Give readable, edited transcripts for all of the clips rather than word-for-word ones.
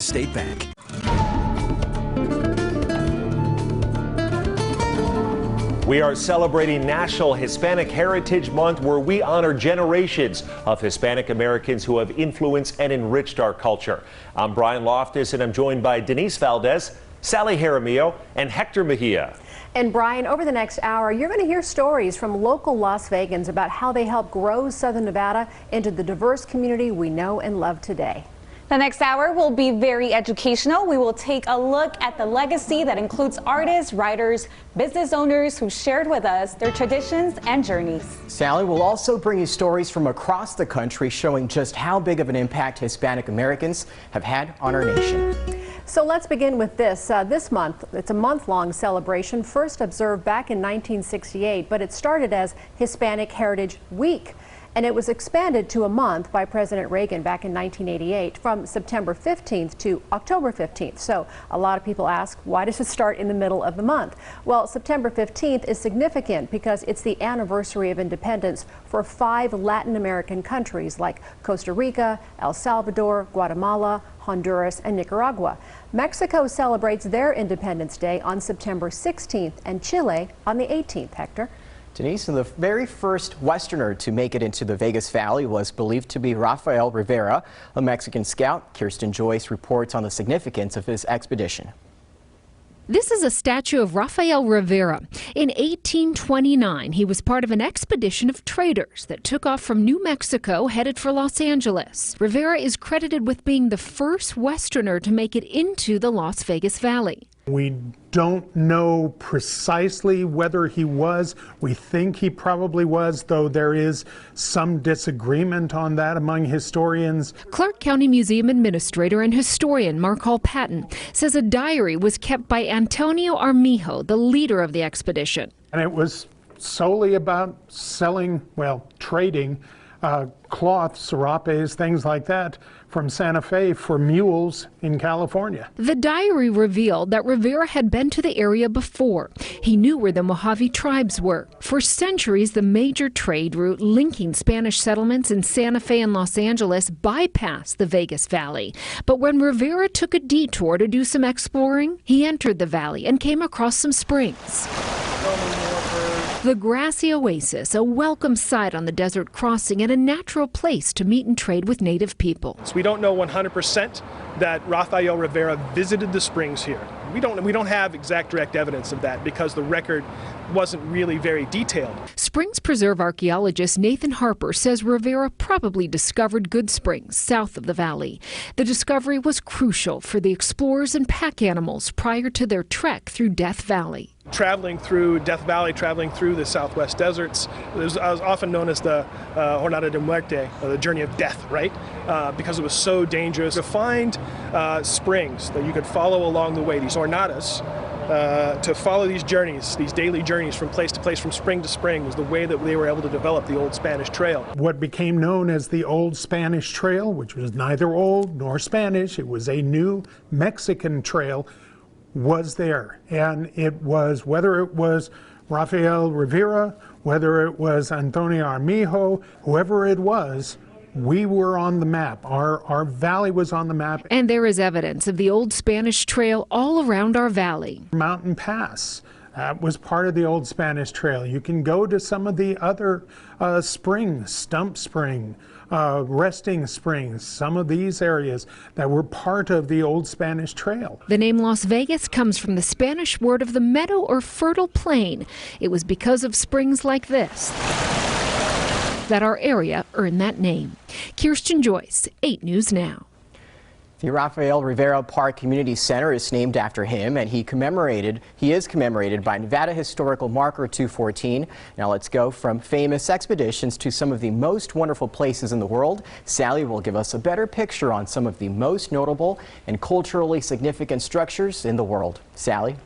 State Bank. We are celebrating National Hispanic Heritage Month, where we honor generations of Hispanic Americans who have influenced and enriched our culture. I'm Brian Loftus, and I'm joined by Denise Valdez, Sally Jaramillo, and Hector Mejia. And Brian, over the next hour, you're going to hear stories from local Las Vegans about how they help grow Southern Nevada into the diverse community we know and love today. The next hour will be very educational. We will take a look at the legacy that includes artists, writers, business owners who shared with us their traditions and journeys. Sally will also bring you stories from across the country showing just how big of an impact Hispanic Americans have had on our nation. So let's begin with this. This month, it's a month-long celebration, first observed back in 1968, but it started as Hispanic Heritage Week. And it was expanded to a month by President Reagan back in 1988 from September 15th to October 15th. So a lot of people ask, why does it start in the middle of the month? Well, September 15th is significant because it's the anniversary of independence for 5 Latin American countries like Costa Rica, El Salvador, Guatemala, Honduras, and Nicaragua. Mexico celebrates their Independence Day on September 16th and Chile on the 18th. Hector? Denise, and the very first Westerner to make it into the Vegas Valley was believed to be Rafael Rivera. A Mexican scout, Kirsten Joyce, reports on the significance of his expedition. This is a statue of Rafael Rivera. In 1829, he was part of an expedition of traders that took off from New Mexico headed for Los Angeles. Rivera is credited with being the first Westerner to make it into the Las Vegas Valley. We don't know precisely whether he was. We think he probably was, though there is some disagreement on that among historians. Clark County Museum administrator and historian Mark Hall Patton says a diary was kept by Antonio Armijo, the leader of the expedition. And it was solely about selling, well, trading cloth, serapes, things like that, from Santa Fe for mules in California. The diary revealed that Rivera had been to the area before. He knew where the Mojave tribes were. For centuries, the major trade route linking Spanish settlements in Santa Fe and Los Angeles bypassed the Vegas Valley. But when Rivera took a detour to do some exploring, he entered the valley and came across some springs. The grassy oasis, a welcome sight on the desert crossing and a natural place to meet and trade with native people. So we don't know 100% that Rafael Rivera visited the springs here. We don't have exact direct evidence of that because the record wasn't really very detailed. Springs Preserve archaeologist Nathan Harper says Rivera probably discovered good springs south of the valley. The discovery was crucial for the explorers and pack animals prior to their trek through Death Valley. Traveling through Death Valley, traveling through the southwest deserts, it was often known as the Jornada de Muerte, the journey of death, right? Because it was so dangerous. To find springs that you could follow along the way, these jornadas, to follow these journeys, these daily journeys from place to place, from spring to spring, was the way that they were able to develop the Old Spanish Trail. What became known as the Old Spanish Trail, which was neither old nor Spanish, it was a new Mexican trail, was there. And it was, whether it was Rafael Rivera, whether it was Antonio Armijo, whoever it was, we were on the map. Our valley was on the map. And there is evidence of the Old Spanish Trail all around our valley. Mountain Pass was part of the Old Spanish Trail. You can go to some of the other springs, Stump Spring, Resting Springs, some of these areas that were part of the Old Spanish Trail. The name Las Vegas comes from the Spanish word of the meadow or fertile plain. It was because of springs like this that our area earned that name. Kirsten Joyce, 8 News Now. The Rafael Rivera Park Community Center is named after him, and he is commemorated by Nevada Historical Marker 214. Now let's go from famous expeditions to some of the most wonderful places in the world. Sally will give us a better picture on some of the most notable and culturally significant structures in the world. Sally?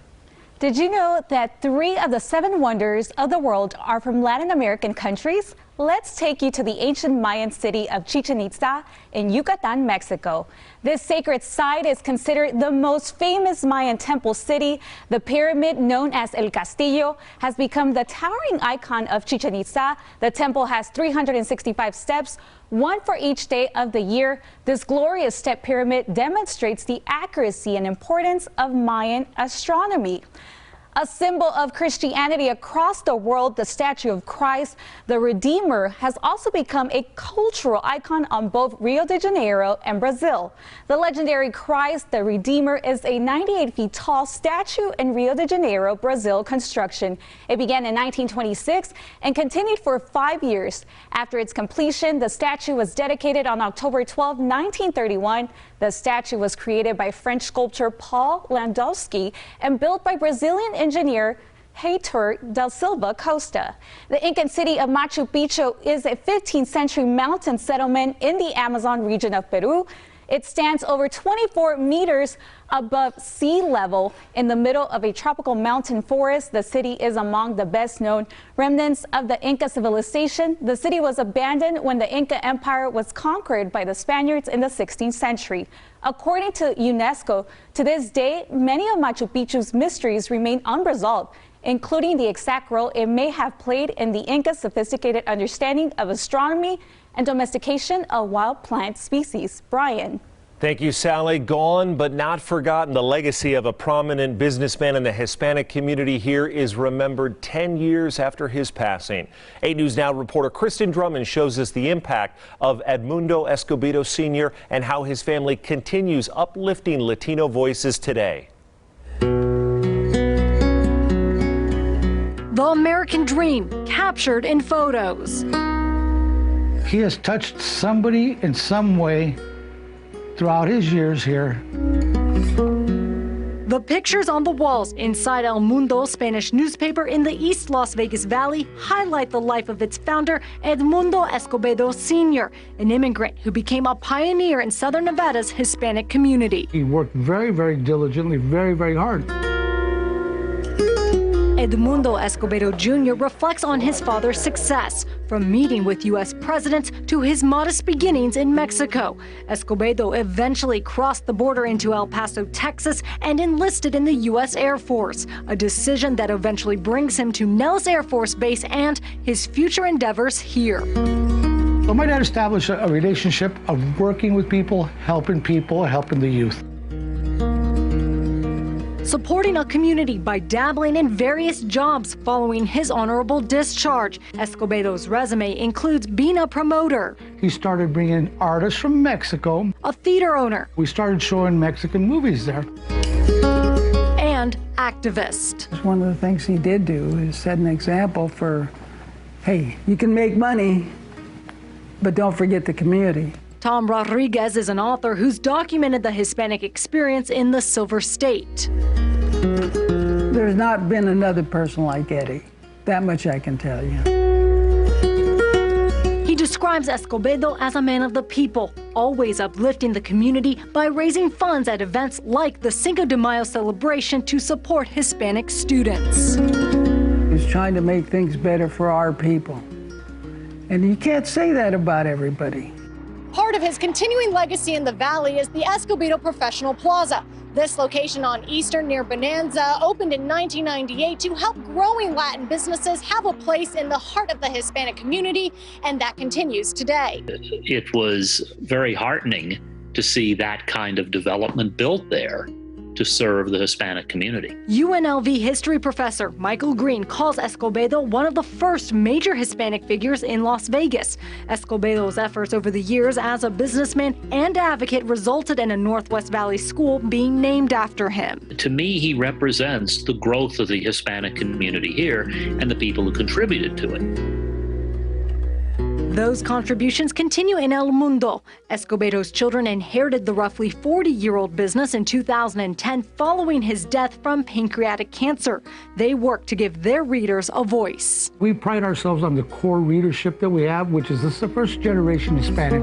Did you know that 3 of the 7 wonders of the world are from Latin American countries? let's take you to the ancient Mayan city of Chichen Itza in Yucatan, Mexico. This sacred site is considered the most famous Mayan temple city. The pyramid, known as El Castillo, has become the towering icon of Chichen Itza. The temple has 365 steps, one for each day of the year. This glorious step pyramid demonstrates the accuracy and importance of Mayan astronomy. A symbol of Christianity across the world, the statue of Christ, the Redeemer, has also become a cultural icon on both Rio de Janeiro and Brazil. The legendary Christ, the Redeemer, is a 98 feet tall statue in Rio de Janeiro, Brazil construction. It began in 1926 and continued for 5 years. After its completion, the statue was dedicated on October 12, 1931. The statue was created by French sculptor Paul Landowski and built by Brazilian engineer Hector da Silva Costa. The Incan city of Machu Picchu is a 15th century mountain settlement in the Amazon region of Peru. It stands over 24 meters above sea level in the middle of a tropical mountain forest. The city is among the best known remnants of the Inca civilization. The city was abandoned when the Inca Empire was conquered by the Spaniards in the 16th century. According to UNESCO, to this day, many of Machu Picchu's mysteries remain unresolved, including the exact role it may have played in the Inca's sophisticated understanding of astronomy and domestication of wild plant species. Brian. Thank you, Sally. Gone but not forgotten, the legacy of a prominent businessman in the Hispanic community here is remembered 10 years after his passing. 8 News Now reporter Kristen Drummond shows us the impact of Edmundo Escobedo Sr. and how his family continues uplifting Latino voices today. The American dream captured in photos. He has touched somebody in some way throughout his years here. The pictures on the walls inside El Mundo Spanish newspaper in the East Las Vegas Valley highlight the life of its founder, Edmundo Escobedo Sr., an immigrant who became a pioneer in Southern Nevada's Hispanic community. He worked very, very diligently, very, very hard. Edmundo Escobedo Jr. reflects on his father's success, from meeting with U.S. presidents to his modest beginnings in Mexico. Escobedo eventually crossed the border into El Paso, Texas, and enlisted in the U.S. Air Force, a decision that eventually brings him to Nellis Air Force Base and his future endeavors here. So my dad established a relationship of working with people, helping the youth. Supporting a community by dabbling in various jobs following his honorable discharge. Escobedo's resume includes being a promoter. He started bringing artists from Mexico. A theater owner. We started showing Mexican movies there. And activist. One of the things he did do is set an example for, hey, you can make money, but don't forget the community. Tom Rodriguez is an author who's documented the Hispanic experience in the Silver State. There's not been another person like Eddie. That much I can tell you. He describes Escobedo as a man of the people, always uplifting the community by raising funds at events like the Cinco de Mayo celebration to support Hispanic students. He's trying to make things better for our people. And you can't say that about everybody. Part of his continuing legacy in the valley is the Escobedo Professional Plaza. This location on Eastern near Bonanza opened in 1998 to help growing Latin businesses have a place in the heart of the Hispanic community, and that continues today. It was very heartening to see that kind of development built there to serve the Hispanic community. UNLV history professor Michael Green calls Escobedo one of the first major Hispanic figures in Las Vegas. Escobedo's efforts over the years as a businessman and advocate resulted in a Northwest Valley school being named after him. To me, he represents the growth of the Hispanic community here and the people who contributed to it. Those contributions continue in El Mundo. Escobedo's children inherited the roughly 40-year-old business in 2010 following his death from pancreatic cancer. They work to give their readers a voice. We pride ourselves on the core readership that we have, which is the first generation Hispanic.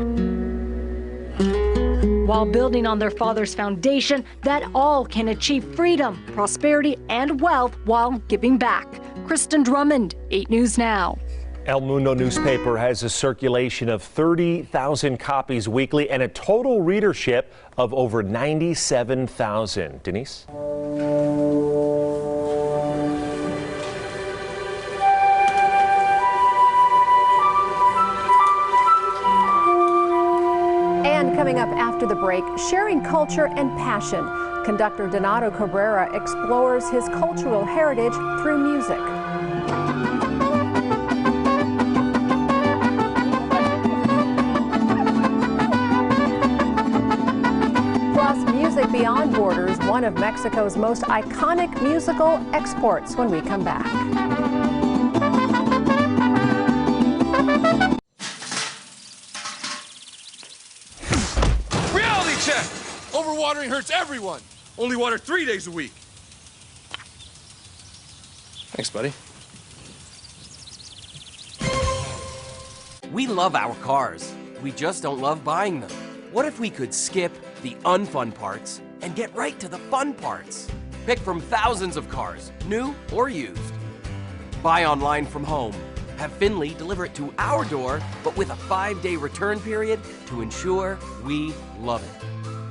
While building on their father's foundation, that all can achieve freedom, prosperity, and wealth while giving back. Kristen Drummond, 8 News Now. El Mundo newspaper has a circulation of 30,000 copies weekly and a total readership of over 97,000. Denise? And coming up after the break, sharing culture and passion. Conductor Donato Cabrera explores his cultural heritage through music. Music beyond borders, one of Mexico's most iconic musical exports when we come back. Reality check! Overwatering hurts everyone. Only water 3 days a week. Thanks, buddy. We love our cars. We just don't love buying them. What if we could skip the unfun parts and get right to the fun parts? Pick from thousands of cars, new or used. Buy online from home. Have Finley deliver it to our door, but with a 5-day return period to ensure we love it.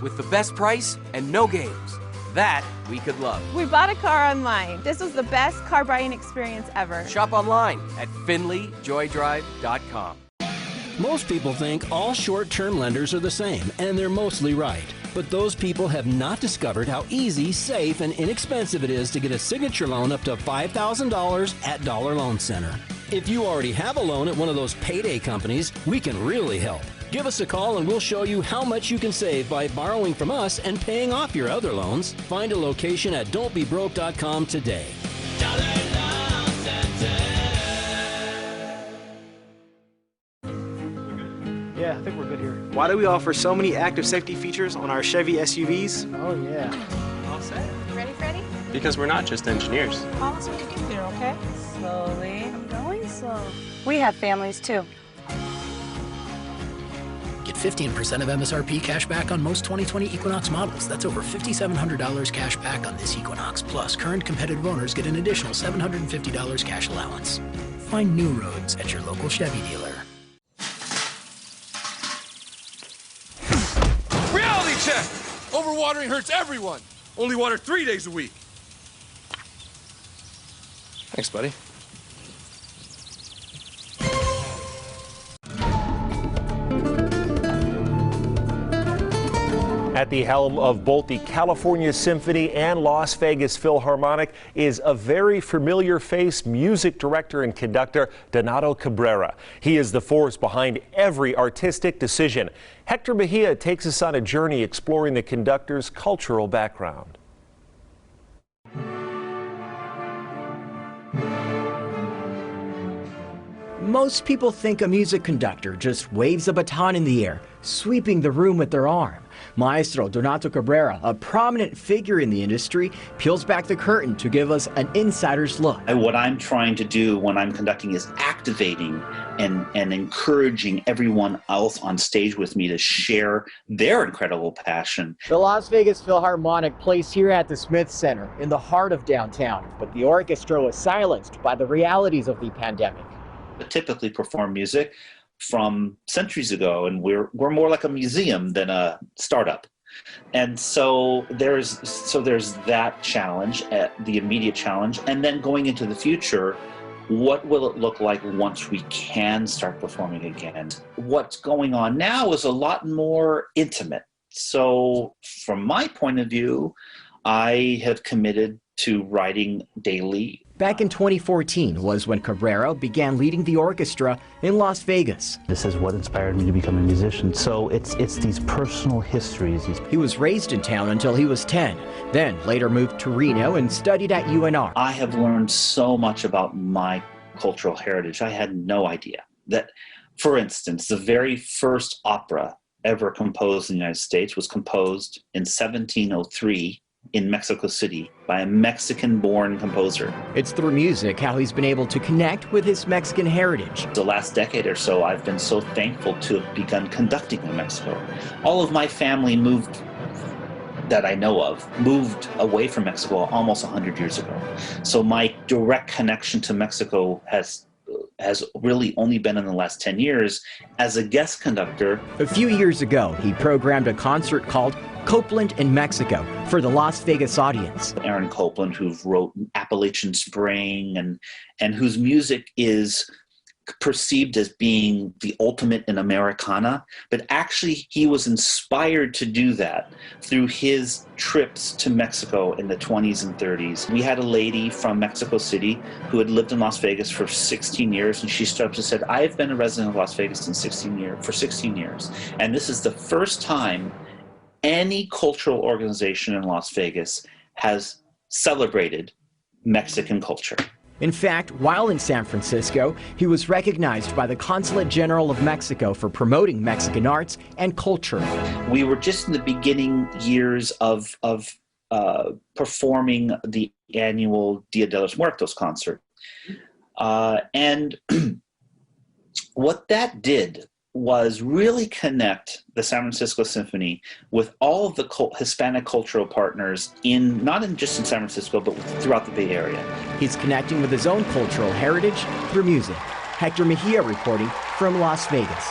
With the best price and no games. That we could love. We bought a car online. This was the best car buying experience ever. Shop online at finleyjoydrive.com. Most people think all short-term lenders are the same, and they're mostly right. But those people have not discovered how easy, safe, and inexpensive it is to get a signature loan up to $5,000 at Dollar Loan Center. If you already have a loan at one of those payday companies, we can really help. Give us a call and we'll show you how much you can save by borrowing from us and paying off your other loans. Find a location at don'tbebroke.com today. Yeah, I think we're good here. Why do we offer so many active safety features on our Chevy SUVs? Oh, yeah. All set. Ready, Freddie? Because we're not just engineers. Call us when you get there, okay? Slowly. I'm going slow. We have families, too. Get 15% of MSRP cash back on most 2020 Equinox models. That's over $5,700 cash back on this Equinox. Plus, current competitive owners get an additional $750 cash allowance. Find new roads at your local Chevy dealer. Reality check! Overwatering hurts everyone. Only water 3 days a week. Thanks, buddy. At the helm of both the California Symphony and Las Vegas Philharmonic is a very familiar face, music director and conductor Donato Cabrera. He is the force behind every artistic decision. Hector Mejia takes us on a journey exploring the conductor's cultural background. Most people think a music conductor just waves a baton in the air, sweeping the room with their arm. Maestro Donato Cabrera, a prominent figure in the industry, peels back the curtain to give us an insider's look. What I'm trying to do when I'm conducting is activating and encouraging everyone else on stage with me to share their incredible passion. The Las Vegas Philharmonic plays here at the Smith Center in the heart of downtown, but the orchestra was silenced by the realities of the pandemic. I typically perform music from centuries ago, and we're more like a museum than a startup. And so there's that challenge, the immediate challenge, and then going into the future, what will it look like once we can start performing again? What's going on now is a lot more intimate. So from my point of view, I have committed to writing daily. Back in 2014 was when Cabrera began leading the orchestra in Las Vegas. This is what inspired me to become a musician. So it's these personal histories. He was raised in town until he was 10, then later moved to Reno and studied at UNR. I have learned so much about my cultural heritage. I had no idea that, for instance, the very first opera ever composed in the United States was composed in 1703 in Mexico City by a Mexican-born composer. It's through music how he's been able to connect with his Mexican heritage. The last decade or so, I've been so thankful to have begun conducting in Mexico. All of my family that I know of, moved away from Mexico almost 100 years ago. So my direct connection to Mexico has has really only been in the last 10 years as a guest conductor. A few years ago, he programmed a concert called Copeland in Mexico for the Las Vegas audience. Aaron Copeland, who wrote Appalachian Spring and whose music is perceived as being the ultimate in Americana, but actually he was inspired to do that through his trips to Mexico in the 20s and 30s. We had a lady from Mexico City who had lived in Las Vegas for 16 years, and she stood up and said, I've been a resident of Las Vegas for 16 years. And this is the first time any cultural organization in Las Vegas has celebrated Mexican culture. In fact, while in San Francisco, he was recognized by the Consulate General of Mexico for promoting Mexican arts and culture. We were just in the beginning years of performing the annual Dia de los Muertos concert. And what that did was really connect the San Francisco Symphony with all of the Hispanic cultural partners not just in San Francisco, but throughout the Bay Area. He's connecting with his own cultural heritage through music. Hector Mejia reporting from Las Vegas.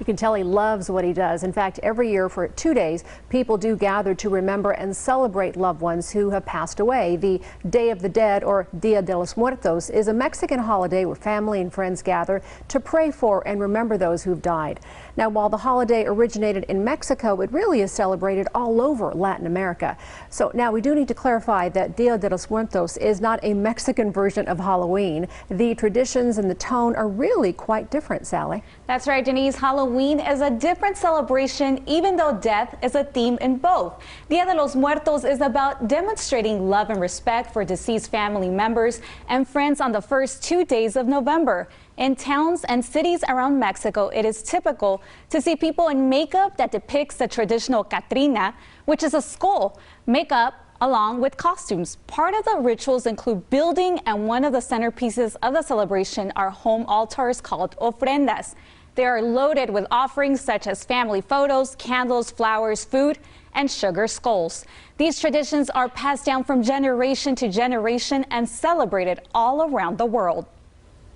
You can tell he loves what he does. In fact, every year for 2 days, people do gather to remember and celebrate loved ones who have passed away. The Day of the Dead, or Dia de los Muertos, is a Mexican holiday where family and friends gather to pray for and remember those who've died. Now, while the holiday originated in Mexico, it really is celebrated all over Latin America. So now we do need to clarify that Dia de los Muertos is not a Mexican version of Halloween. The traditions and the tone are really quite different, Sally. That's right, Denise. Halloween is a different celebration, even though death is a theme in both. Dia de los Muertos is about demonstrating love and respect for deceased family members and friends on the first 2 days of November. In towns and cities around Mexico, it is typical to see people in makeup that depicts the traditional Catrina, which is a skull, makeup along with costumes. Part of the rituals include building, and one of the centerpieces of the celebration are home altars called ofrendas. They are loaded with offerings such as family photos, candles, flowers, food, and sugar skulls. These traditions are passed down from generation to generation and celebrated all around the world.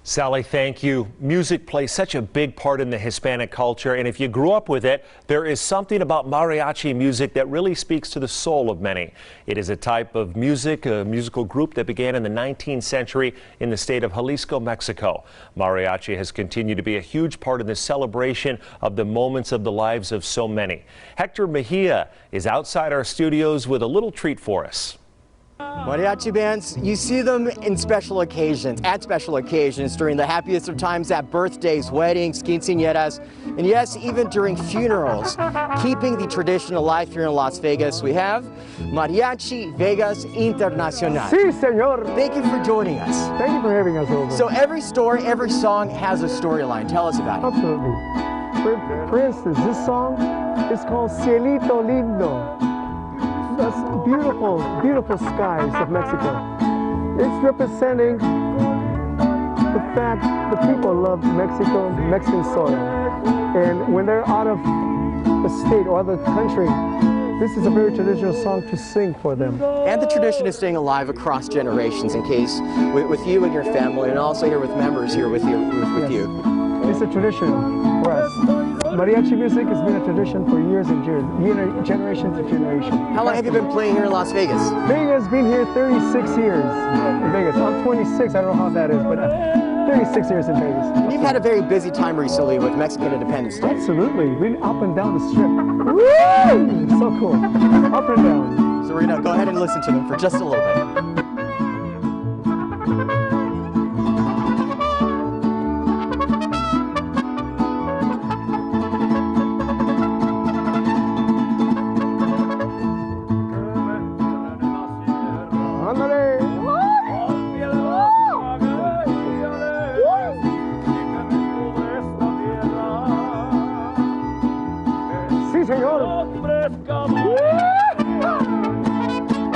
Sally, thank you. Music plays such a big part in the Hispanic culture, and if you grew up with it, there is something about mariachi music that really speaks to the soul of many. It is a type of music, a musical group that began in the 19th century in the state of Jalisco, Mexico. Mariachi has continued to be a huge part of the celebration of the moments of the lives of so many. Hector Mejia is outside our studios with a little treat for us. Mariachi bands, you see them in special occasions, at special occasions, during the happiest of times, at birthdays, weddings, quinceañeras, and yes, even during funerals. Keeping the tradition alive here in Las Vegas, we have Mariachi Vegas Internacional. Sí, señor. Thank you for joining us. Thank you for having us over. So every story, every song has a storyline. Tell us about it. Absolutely. For instance, this song is called Cielito Lindo. That's beautiful, beautiful skies of Mexico. It's representing the fact the people love Mexico, Mexican soil. And when they're out of the state or the country, this is a very traditional song to sing for them. And the tradition is staying alive across generations, in case with you and your family, and also here with members here with you. Yes. It's a tradition for us. Mariachi music has been a tradition for years and years, generation to generation. How long have you been playing here in Las Vegas? Vegas been here 36 years in Vegas. I'm 26, I don't know how that is, but 36 years in Vegas. And you've had a very busy time recently with Mexican Independence Day. Absolutely, been up and down the strip. Woo! So cool, up and down. So we're gonna go ahead and listen to them for just a little bit.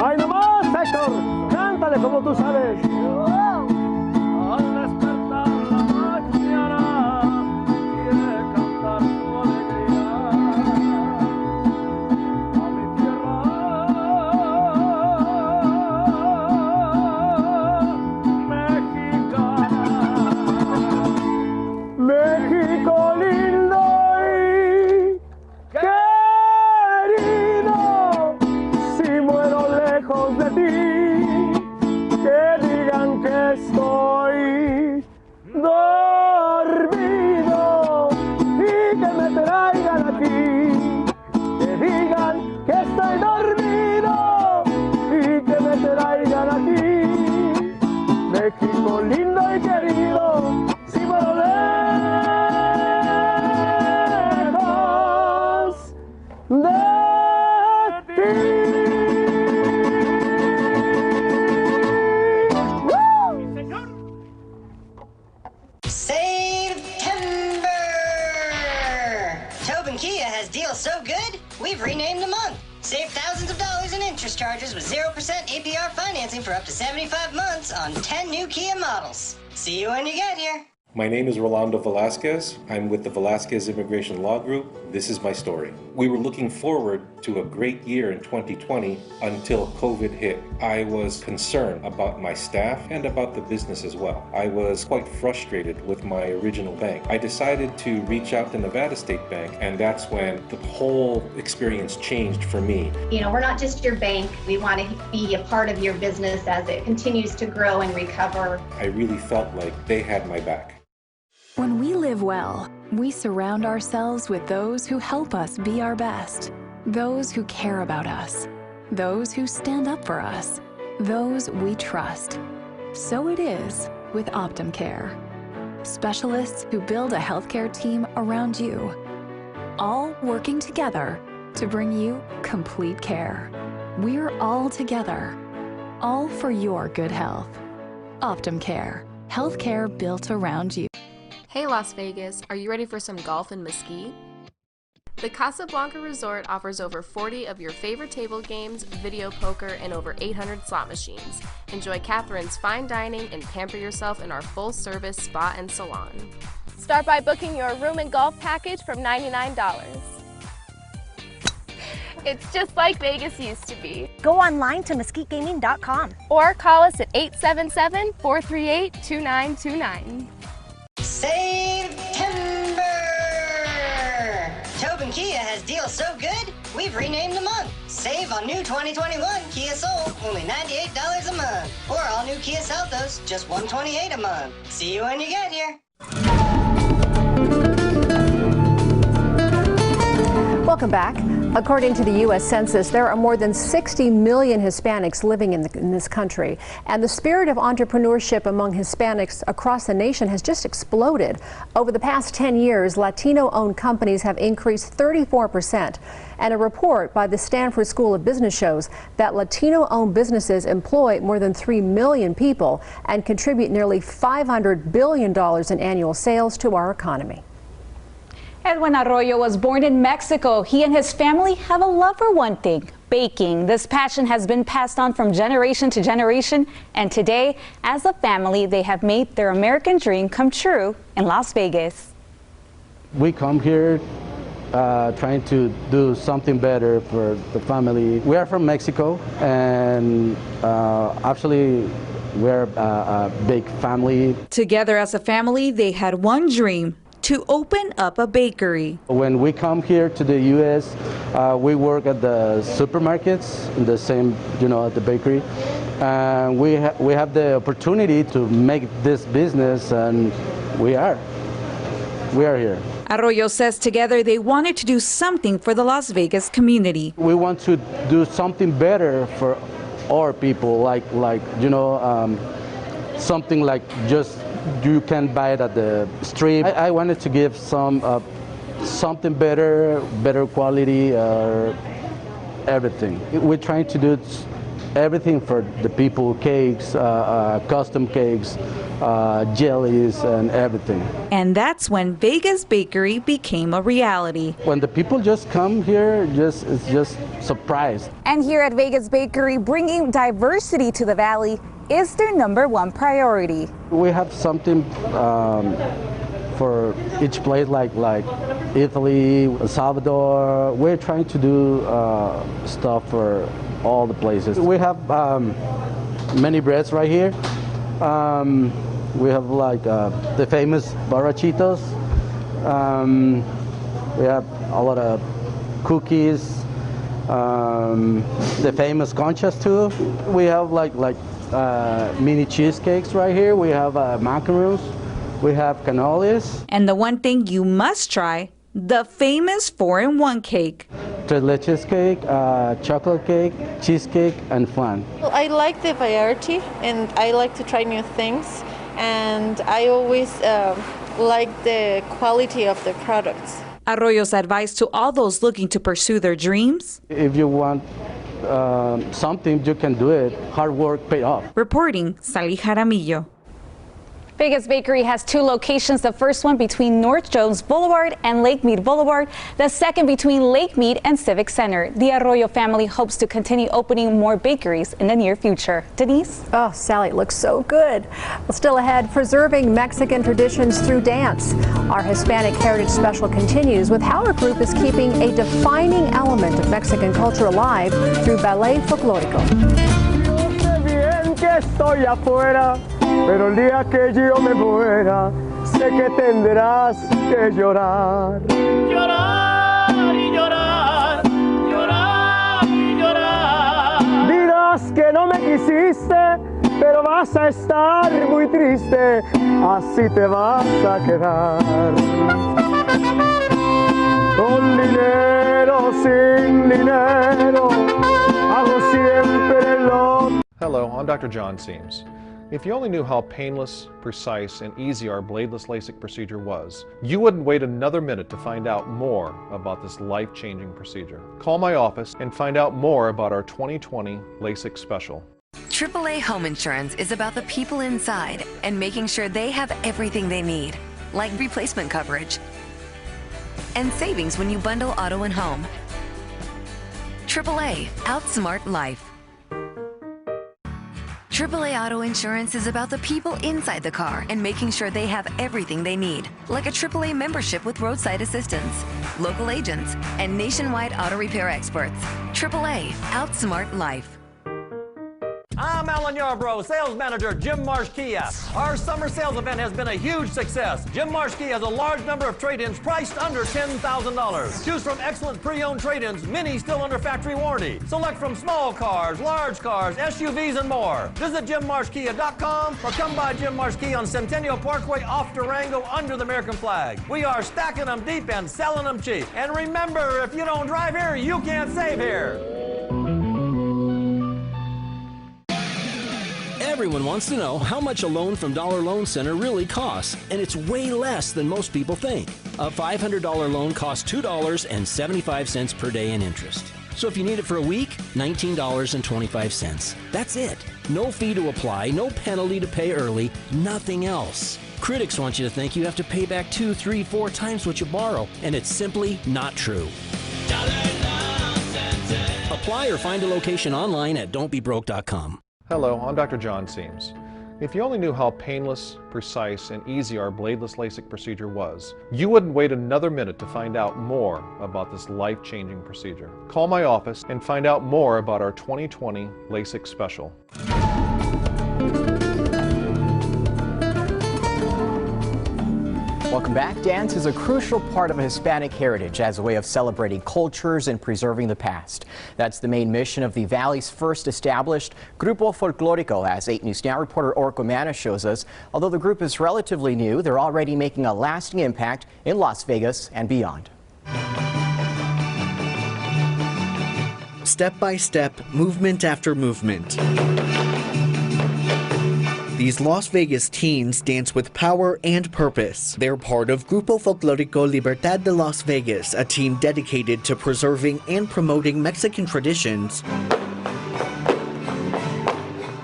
¡Ay, nomás, Hector! ¡Cántale como tú sabes! Save thousands of dollars in interest charges with 0% APR financing for up to 75 months on 10 new Kia models. See you when you get here. My name is Rolando Velasquez. I'm with the Velasquez Immigration Law Group. This is my story. We were looking forward to a great year in 2020 until COVID hit. I was concerned about my staff and about the business as well. I was quite frustrated with my original bank. I decided to reach out to Nevada State Bank, and that's when the whole experience changed for me. You know, we're not just your bank. We want to be a part of your business as it continues to grow and recover. I really felt like they had my back. When we live well, we surround ourselves with those who help us be our best, those who care about us, those who stand up for us, those we trust. So it is with Optum Care. Specialists who build a healthcare team around you, all working together to bring you complete care. We're all together, all for your good health. Optum Care, healthcare built around you. Hey Las Vegas, are you ready for some golf in Mesquite? The Casablanca Resort offers over 40 of your favorite table games, video poker, and over 800 slot machines. Enjoy Catherine's fine dining and pamper yourself in our full-service spa and salon. Start by booking your room and golf package from $99. It's just like Vegas used to be. Go online to mesquitegaming.com or call us at 877-438-2929. September! Tobin Kia has deals so good, we've renamed the month. Save on new 2021 Kia Soul, only $98 a month. Or all new Kia Seltos, just $128 a month. See you when you get here. Welcome back. According to the U.S. Census, there are more than 60 million Hispanics living in this country, and the spirit of entrepreneurship among Hispanics across the nation has just exploded. Over the past 10 years, Latino-owned companies have increased 34%, and a report by the Stanford School of Business shows that Latino-owned businesses employ more than 3 million people and contribute nearly $500 billion in annual sales to our economy. Edwin Arroyo was born in Mexico. He and his family have a love for one thing, baking. This passion has been passed on from generation to generation, and today, as a family, they have made their American dream come true in Las Vegas. We come here trying to do something better for the family. We are from Mexico, and actually, we're a big family. Together as a family, they had one dream: to open up a bakery. When we come here to the U.S., we work at the supermarkets, the same, at the bakery. And we have the opportunity to make this business, and we are here. Arroyo says together they wanted to do something for the Las Vegas community. We want to do something better for our people, like something like just you can buy it at the street. I wanted to give something better quality, everything. We're trying to do everything for the people: cakes, custom cakes, jellies, and everything. And that's when Vegas Bakery became a reality. When the people just come here, it's just surprised. And here at Vegas Bakery, bringing diversity to the Valley is their #1 priority. We have something for each place, like Italy, El Salvador. We're trying to do stuff for all the places. We have many breads right here. We have the famous barrachitos. We have a lot of cookies. The famous conchas too. We have mini cheesecakes right here. We have macaroons. We have cannolis. And the one thing you must try, the famous 4-in-1 cake. Tres leches cake, chocolate cake, cheesecake, and flan. Well, I like the variety, and I like to try new things, and I always like the quality of the products. Arroyo's advice to all those looking to pursue their dreams: if you want something, you can do it. Hard work pay off. Reporting, Sally Jaramillo. Vegas Bakery has two locations, the first one between North Jones Boulevard and Lake Mead Boulevard, the second between Lake Mead and Civic Center. The Arroyo family hopes to continue opening more bakeries in the near future. Denise? Oh, Sally, it looks so good. Well, still ahead, preserving Mexican traditions through dance. Our Hispanic Heritage Special continues with how our group is keeping a defining element of Mexican culture alive through ballet folklórico. Estoy afuera, pero el día que yo me muera, sé que tendrás que llorar. Llorar y llorar, llorar y llorar. Dirás que no me quisiste, pero vas a estar muy triste, así te vas a quedar. Con dinero, sin dinero, hago siempre lo. Hello, I'm Dr. John Seams. If you only knew how painless, precise, and easy our bladeless LASIK procedure was, you wouldn't wait another minute to find out more about this life-changing procedure. Call my office and find out more about our 2020 LASIK special. AAA Home Insurance is about the people inside and making sure they have everything they need, like replacement coverage and savings when you bundle auto and home. AAA, outsmart life. AAA Auto Insurance is about the people inside the car and making sure they have everything they need, like a AAA membership with roadside assistance, local agents, and nationwide auto repair experts. AAA, outsmart life. I'm Alan Yarbrough, sales manager, Jim Marsh Kia. Our summer sales event has been a huge success. Jim Marsh Kia has a large number of trade-ins priced under $10,000. Choose from excellent pre-owned trade-ins, many still under factory warranty. Select from small cars, large cars, SUVs, and more. Visit JimMarshKia.com or come by Jim Marsh Kia on Centennial Parkway off Durango under the American flag. We are stacking them deep and selling them cheap. And remember, if you don't drive here, you can't save here. Everyone wants to know how much a loan from Dollar Loan Center really costs, and it's way less than most people think. A $500 loan costs $2.75 per day in interest. So if you need it for a week, $19.25. That's it. No fee to apply, no penalty to pay early, nothing else. Critics want you to think you have to pay back 2, 3, 4 times what you borrow, and it's simply not true. Apply or find a location online at don'tbebroke.com. Hello, I'm Dr. John Seams. If you only knew how painless, precise, and easy our bladeless LASIK procedure was, you wouldn't wait another minute to find out more about this life-changing procedure. Call my office and find out more about our 2020 LASIK special. Welcome back. Dance is a crucial part of Hispanic heritage as a way of celebrating cultures and preserving the past. That's the main mission of the Valley's first established Grupo Folklórico, as 8 News Now reporter Orko Mana shows us. Although the group is relatively new, they're already making a lasting impact in Las Vegas and beyond. Step by step, movement after movement. These Las Vegas teens dance with power and purpose. They're part of Grupo Folklórico Libertad de Las Vegas, a team dedicated to preserving and promoting Mexican traditions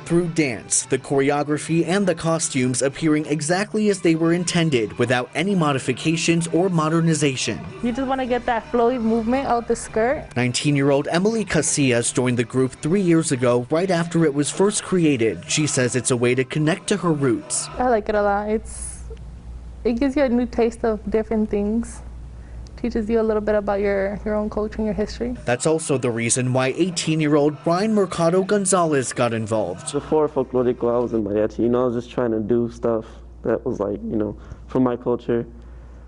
through dance, the choreography and the costumes appearing exactly as they were intended without any modifications or modernization. You just want to get that flowy movement out the skirt. 19-year-old Emily Casillas joined the group 3 years ago, right after it was first created. She says it's a way to connect to her roots. I like it a lot. It gives you a new taste of different things. Teaches you a little bit about your own culture and your history. That's also the reason why 18-year-old Brian Mercado Gonzalez got involved. Before Folklórico, I was in Mariachi. I was just trying to do stuff that was like, from my culture,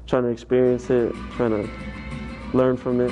trying to experience it, trying to learn from it.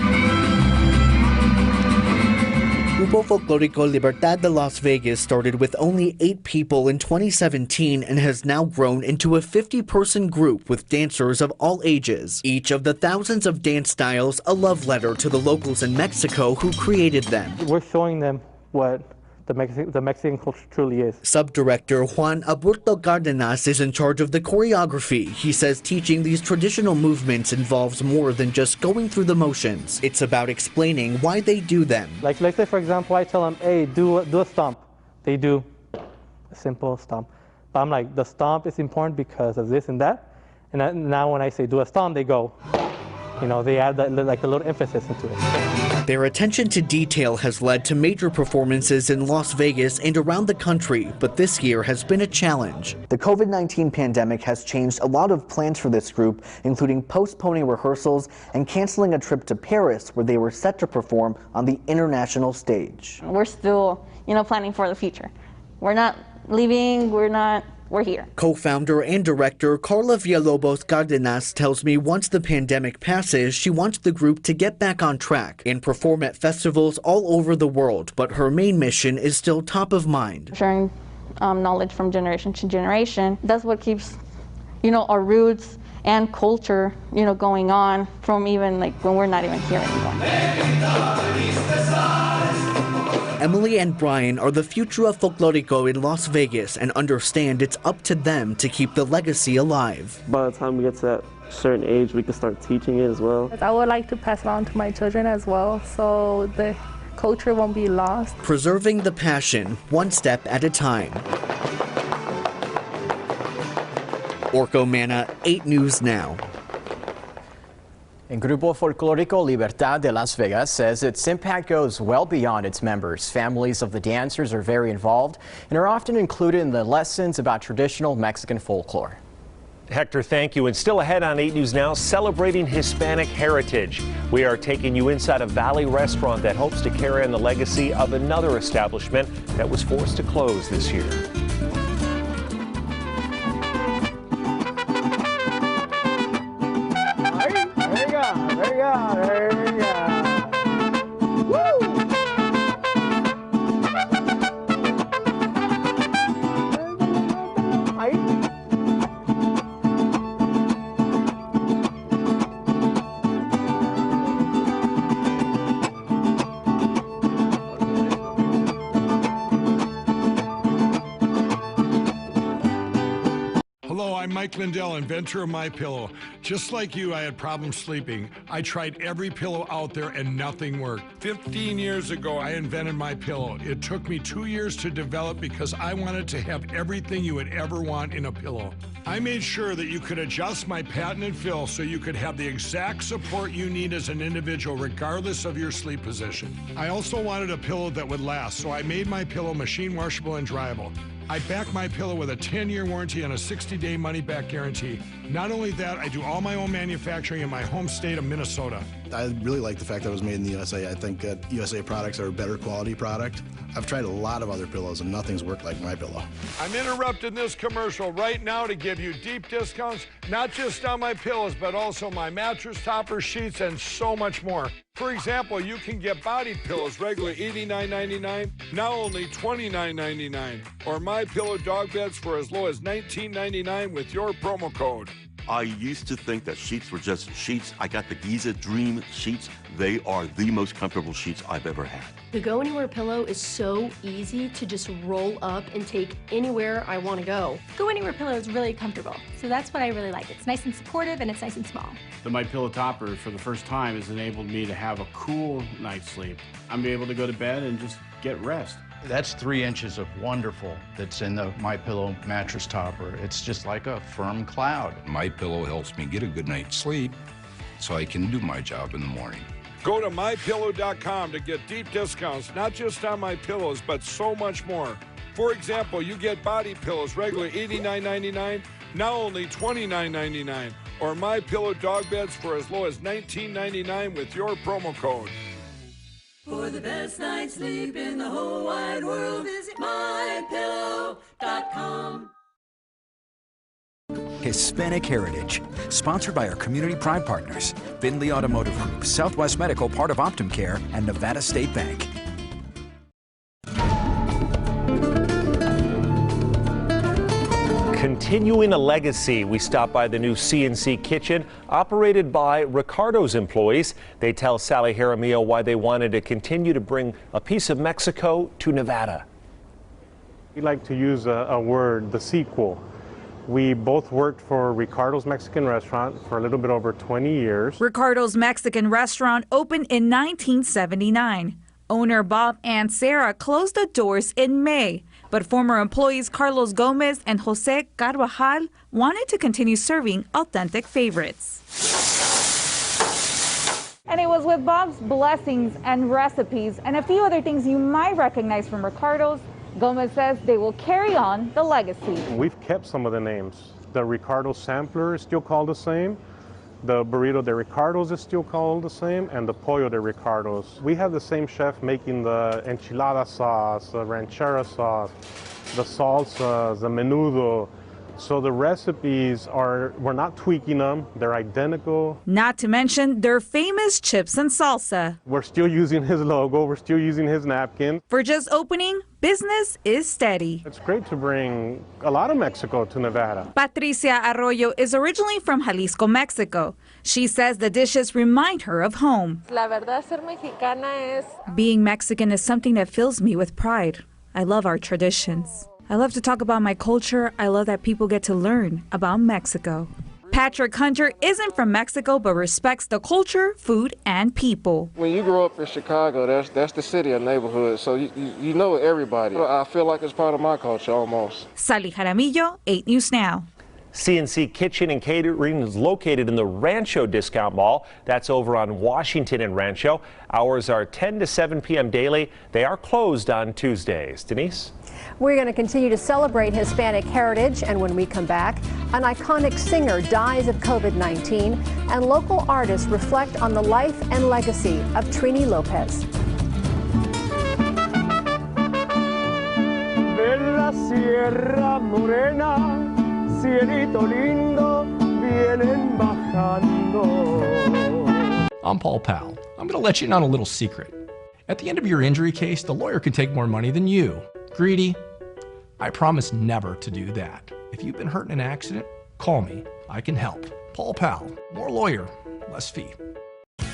Grupo Folklórico Libertad de Las Vegas started with only 8 people in 2017 and has now grown into a 50-person group with dancers of all ages. Each of the thousands of dance styles a love letter to the locals in Mexico who created them. We're showing them what the Mexican culture truly is. Sub-director Juan Aburto Cardenas is in charge of the choreography. He says teaching these traditional movements involves more than just going through the motions. It's about explaining why they do them. Like, let's say, for example, I tell them, hey, do a stomp. They do a simple stomp. But I'm like, the stomp is important because of this and that. And now when I say do a stomp, they go, you know, they add that, like a little emphasis into it. Their attention to detail has led to major performances in Las Vegas and around the country, but this year has been a challenge. The COVID-19 pandemic has changed a lot of plans for this group, including postponing rehearsals and canceling a trip to Paris, where they were set to perform on the international stage. We're still, you know, planning for the future. We're not leaving, we're here. Co-founder and director Carla Villalobos Cardenas tells me once the pandemic passes, she wants the group to get back on track and perform at festivals all over the world, but her main mission is still top of mind. Sharing knowledge from generation to generation, that's what keeps, you know, our roots and culture, you know, going on from even like when we're not even here anymore. Emily and Brian are the future of Folklorico in Las Vegas and understand it's up to them to keep the legacy alive. By the time we get to that certain age, we can start teaching it as well. I would like to pass it on to my children as well, so the culture won't be lost. Preserving the passion, one step at a time. Orco Mana, 8 News Now. And Grupo Folclórico Libertad de Las Vegas says its impact goes well beyond its members. Families of the dancers are very involved and are often included in the lessons about traditional Mexican folklore. Hector, thank you. And still ahead on 8 News Now, celebrating Hispanic heritage. We are taking you inside a Valley restaurant that hopes to carry on the legacy of another establishment that was forced to close this year. I'm Mike Lindell, inventor of MyPillow. Just like you, I had problems sleeping. I tried every pillow out there and nothing worked. 15 years ago, I invented MyPillow. It took me 2 years to develop because I wanted to have everything you would ever want in a pillow. I made sure that you could adjust my patented fill so you could have the exact support you need as an individual regardless of your sleep position. I also wanted a pillow that would last, so I made MyPillow machine washable and dryable. I back MyPillow with a 10-year warranty and a 60-day money-back guarantee. Not only that, I do all my own manufacturing in my home state of Minnesota. I really like the fact that it was made in the USA. I think that USA products are a better quality product. I've tried a lot of other pillows and nothing's worked like MyPillow. I'm interrupting this commercial right now to give you deep discounts, not just on my pillows, but also my mattress toppers, sheets, and so much more. For example, you can get body pillows regularly $89.99, now only $29.99, or MyPillow dog beds for as low as $19.99 with your promo code. I used to think that sheets were just sheets. I got the Giza Dream sheets. They are the most comfortable sheets I've ever had. The Go Anywhere pillow is so easy to just roll up and take anywhere I want to go. Go Anywhere pillow is really comfortable, so that's what I really like. It's nice and supportive and it's nice and small. The MyPillow topper for the first time has enabled me to have a cool night's sleep. I'm able to go to bed and just get rest. That's 3 inches of wonderful that's in the MyPillow mattress topper. It's just like a firm cloud. MyPillow helps me get a good night's sleep so I can do my job in the morning. Go to MyPillow.com to get deep discounts, not just on my pillows, but so much more. For example, you get body pillows regularly $89.99, now only $29.99, or MyPillow dog beds for as low as $19.99 with your promo code. For the best night's sleep in the whole wide world, visit MyPillow.com. Hispanic Heritage, sponsored by our community pride partners, Findlay Automotive Group, Southwest Medical, part of OptumCare, and Nevada State Bank. Continuing a legacy, we stop by the new CNC Kitchen, operated by Ricardo's employees. They tell Sally Jaramillo why they wanted to continue to bring a piece of Mexico to Nevada. We like to use a word, the sequel. We both worked for Ricardo's Mexican restaurant for a little bit over 20 years. Ricardo's Mexican restaurant opened in 1979. Owner Bob and Sarah closed the doors in May, but But former employees Carlos Gomez and Jose Carvajal wanted to continue serving authentic favorites. And it was with Bob's blessings and recipes and a few other things you might recognize from Ricardo's. Gomez says they will carry on the legacy. We've kept some of the names. The Ricardo sampler is still called the same. The burrito de Ricardo's is still called the same, and the pollo de Ricardo's. We have the same chef making the enchilada sauce, the ranchera sauce, the salsas, the menudo. So the recipes we're not tweaking them, they're identical. Not to mention their famous chips and salsa. We're still using his logo, we're still using his napkin. For just opening, business is steady. It's great to bring a lot of Mexico to Nevada. Patricia Arroyo is originally from Jalisco, Mexico. She says the dishes remind her of home. La verdad, ser mexicana es... Being Mexican is something that fills me with pride. I love our traditions. I love to talk about my culture. I love that people get to learn about Mexico. Patrick Hunter isn't from Mexico, but respects the culture, food, and people. When you grow up in Chicago, that's the city or neighborhood, so you know everybody. I feel like it's part of my culture almost. Sally Jaramillo, 8 News Now. CNC Kitchen and Catering is located in the Rancho Discount Mall. That's over on Washington and Rancho. Hours are 10 to 7 p.m. daily. They are closed on Tuesdays. Denise? We're going to continue to celebrate Hispanic heritage, and when we come back, an iconic singer dies of COVID-19, and local artists reflect on the life and legacy of Toni Lopez. De la Sierra Morena, cielito lindo, vienen bajando. I'm Paul Powell. I'm going to let you in on a little secret. At the end of your injury case, the lawyer can take more money than you. Greedy? I promise never to do that. If you've been hurt in an accident, call me. I can help. Paul Powell. More lawyer, less fee.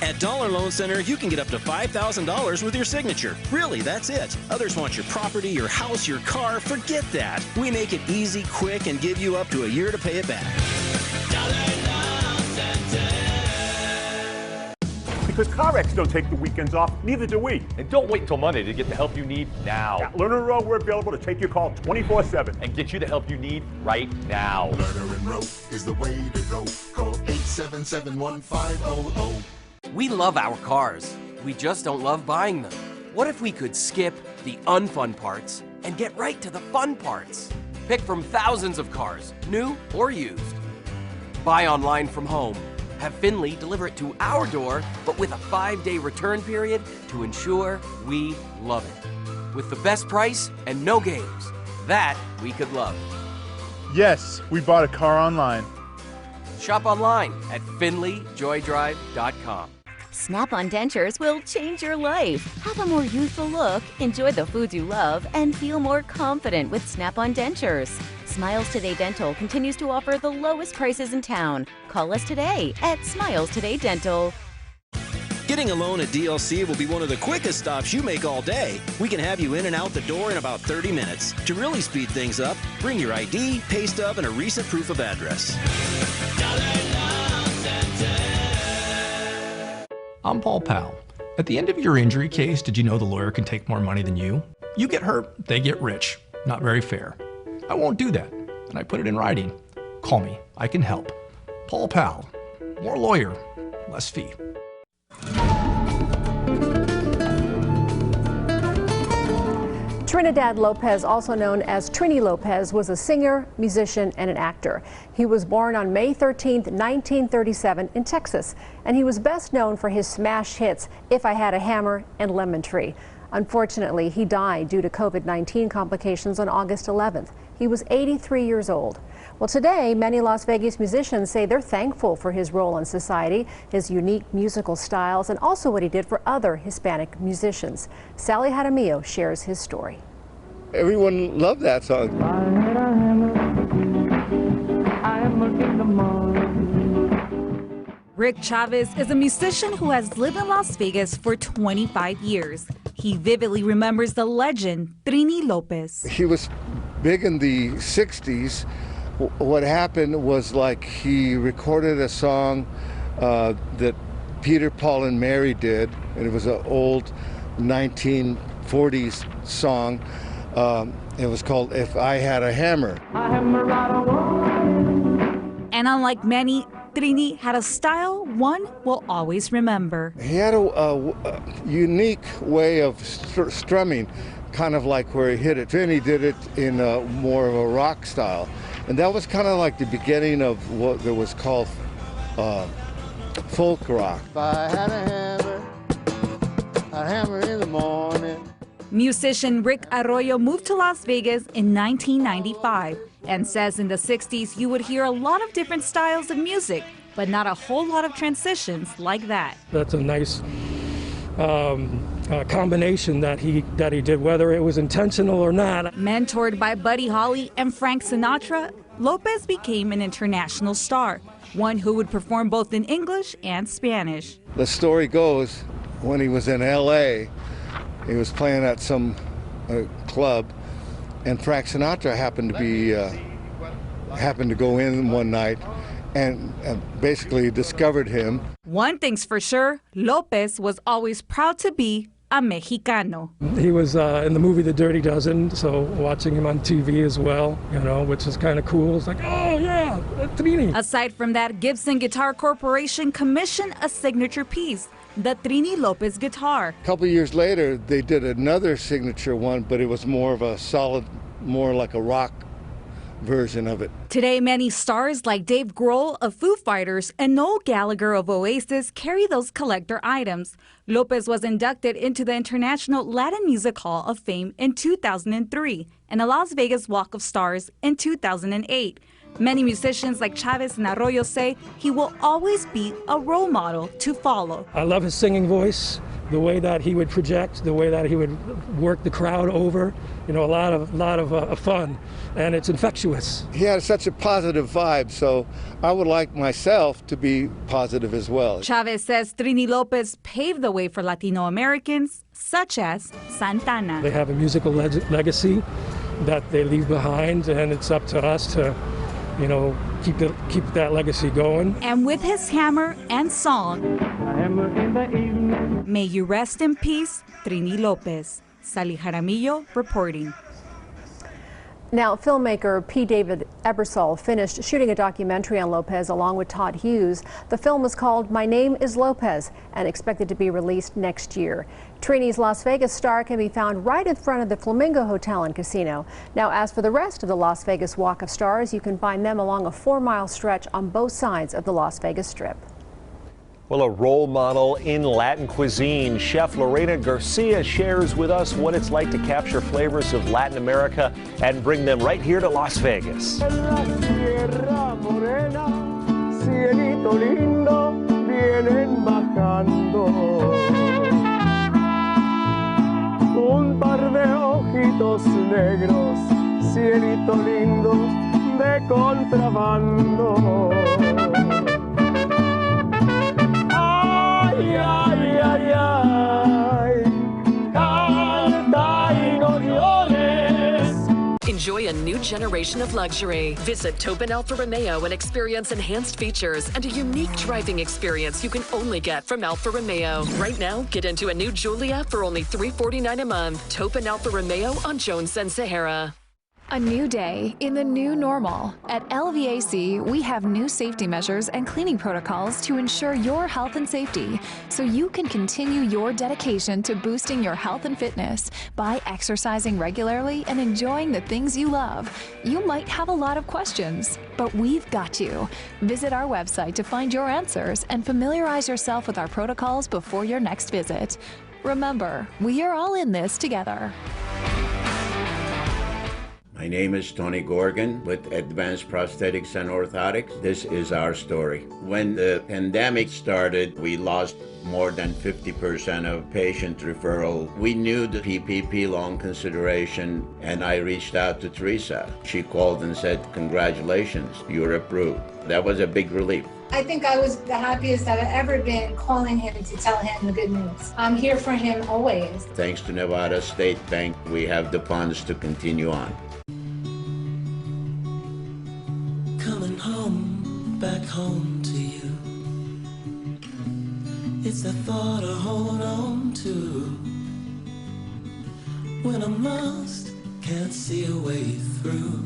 At Dollar Loan Center, you can get up to $5,000 with your signature. Really, that's it. Others want your property, your house, your car. Forget that. We make it easy, quick, and give you up to a year to pay it back. Because car wrecks don't take the weekends off, neither do we. And don't wait until Monday to get the help you need now. At Lerner Row, we're available to take your call 24/7 and get you the help you need right now. Lerner and Row is the way to go. Call 877-1500. We love our cars. We just don't love buying them. What if we could skip the unfun parts and get right to the fun parts? Pick from thousands of cars, new or used. Buy online from home. Have Finley deliver it to our door, but with a 5-day return period to ensure we love it. With the best price and no games. That we could love. Yes, we bought a car online. Shop online at FinleyJoydrive.com. Snap-on dentures will change your life. Have a more youthful look, enjoy the foods you love, and feel more confident with Snap-on dentures. Smiles Today Dental continues to offer the lowest prices in town. Call us today at Smiles Today Dental. Getting a loan at DLC will be one of the quickest stops you make all day. We can have you in and out the door in about 30 minutes. To really speed things up, bring your ID, pay stub, and a recent proof of address. I'm Paul Powell. At the end of your injury case, did you know the lawyer can take more money than you? You get hurt, they get rich. Not very fair. I won't do that, and I put it in writing. Call me, I can help. Paul Powell. More lawyer, less fee. Trinidad Lopez, also known as Toni Lopez, was a singer, musician, and an actor. He was born on May 13, 1937 in Texas, and he was best known for his smash hits, If I Had a Hammer and Lemon Tree. Unfortunately, he died due to COVID-19 complications on August 11th. He was 83 years old. Well, today, many Las Vegas musicians say they're thankful for his role in society, his unique musical styles, and also what he did for other Hispanic musicians. Sally Jaramillo shares his story. Everyone loved that song. Rick Chavez is a musician who has lived in Las Vegas for 25 years. He vividly remembers the legend, Toni Lopez. He was big in the 60s. What happened was, like, he recorded a song that Peter, Paul, and Mary did, and it was an old 1940s song. It was called If I Had a Hammer. And unlike many, Trini had a style one will always remember. He had a unique way of strumming, kind of like where he hit it. Trini did it in more of a rock style. And that was kind of like the beginning of what that was called folk rock. If I had a hammer in the morning. Musician Rick Arroyo moved to Las Vegas in 1995 and says in the 60s you would hear a lot of different styles of music, but not a whole lot of transitions like that. That's a nice combination that he did, whether it was intentional or not. Mentored by Buddy Holly and Frank Sinatra, Lopez became an international star, one who would perform both in English and Spanish. The story goes, when he was in LA, he was playing at some club, and Frank Sinatra happened to go in one night and basically discovered him. One thing's for sure, Lopez was always proud to be a Mexicano. He was in the movie The Dirty Dozen, so watching him on TV as well, which is kind of cool. It's like, oh yeah, Trini. Aside from that, Gibson Guitar Corporation commissioned a signature piece, the Trini Lopez guitar. A couple years later, they did another signature one, but it was more of a solid, more like a rock version of it. Today, many stars like Dave Grohl of Foo Fighters and Noel Gallagher of Oasis carry those collector items. Lopez was inducted into the International Latin Music Hall of Fame in 2003 and the Las Vegas Walk of Stars in 2008. Many musicians like Chavez and Arroyo say he will always be a role model to follow. I love his singing voice, the way that he would project, the way that he would work the crowd over. A lot of fun, and it's infectious. He had such a positive vibe, so I would like myself to be positive as well. Chavez says Trini Lopez paved the way for Latino Americans, such as Santana. They have a musical legacy that they leave behind, and it's up to us to keep that legacy going. And with his hammer and song, may you rest in peace, Trini Lopez. Sally Jaramillo reporting. Now, filmmaker P. David Ebersol finished shooting a documentary on Lopez along with Todd Hughes. The film was called My Name is Lopez and expected to be released next year. Trini's Las Vegas star can be found right in front of the Flamingo Hotel and Casino. Now, as for the rest of the Las Vegas Walk of Stars, you can find them along a 4-mile stretch on both sides of the Las Vegas Strip. Well, a role model in Latin cuisine, Chef Lorena Garcia shares with us what it's like to capture flavors of Latin America and bring them right here to Las Vegas. Un par de ojitos negros, cielito lindo de contrabando. Ay, ay, ay, ay, canta y no llores. Enjoy a new generation of luxury. Visit Topin Alfa Romeo and experience enhanced features and a unique driving experience you can only get from Alfa Romeo. Right now, get into a new Giulia for only $349 a month. Topin Alfa Romeo on Jones and Sahara. A new day in the new normal. At LVAC, we have new safety measures and cleaning protocols to ensure your health and safety, so you can continue your dedication to boosting your health and fitness by exercising regularly and enjoying the things you love. You might have a lot of questions, but we've got you. Visit our website to find your answers and familiarize yourself with our protocols before your next visit. Remember, we are all in this together. My name is Tony Gorgon with Advanced Prosthetics and Orthotics. This is our story. When the pandemic started, we lost more than 50% of patient referral. We knew the PPP loan consideration, and I reached out to Teresa. She called and said, "Congratulations, you're approved." That was a big relief. I think I was the happiest I've ever been calling him to tell him the good news. I'm here for him always. Thanks to Nevada State Bank, we have the funds to continue on. Coming home, back home to you. It's a thought to hold on to. When I'm lost can't see a way through.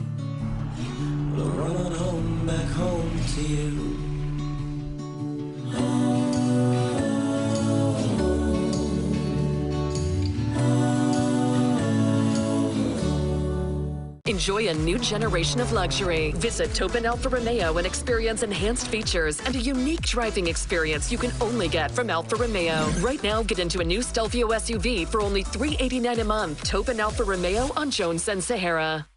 We'll run on home, back home to you. Enjoy a new generation of luxury. Visit Topin Alfa Romeo and experience enhanced features and a unique driving experience you can only get from Alfa Romeo. Right now, get into a new Stelvio SUV for only $389 a month. Topin Alfa Romeo on Jones and Sahara.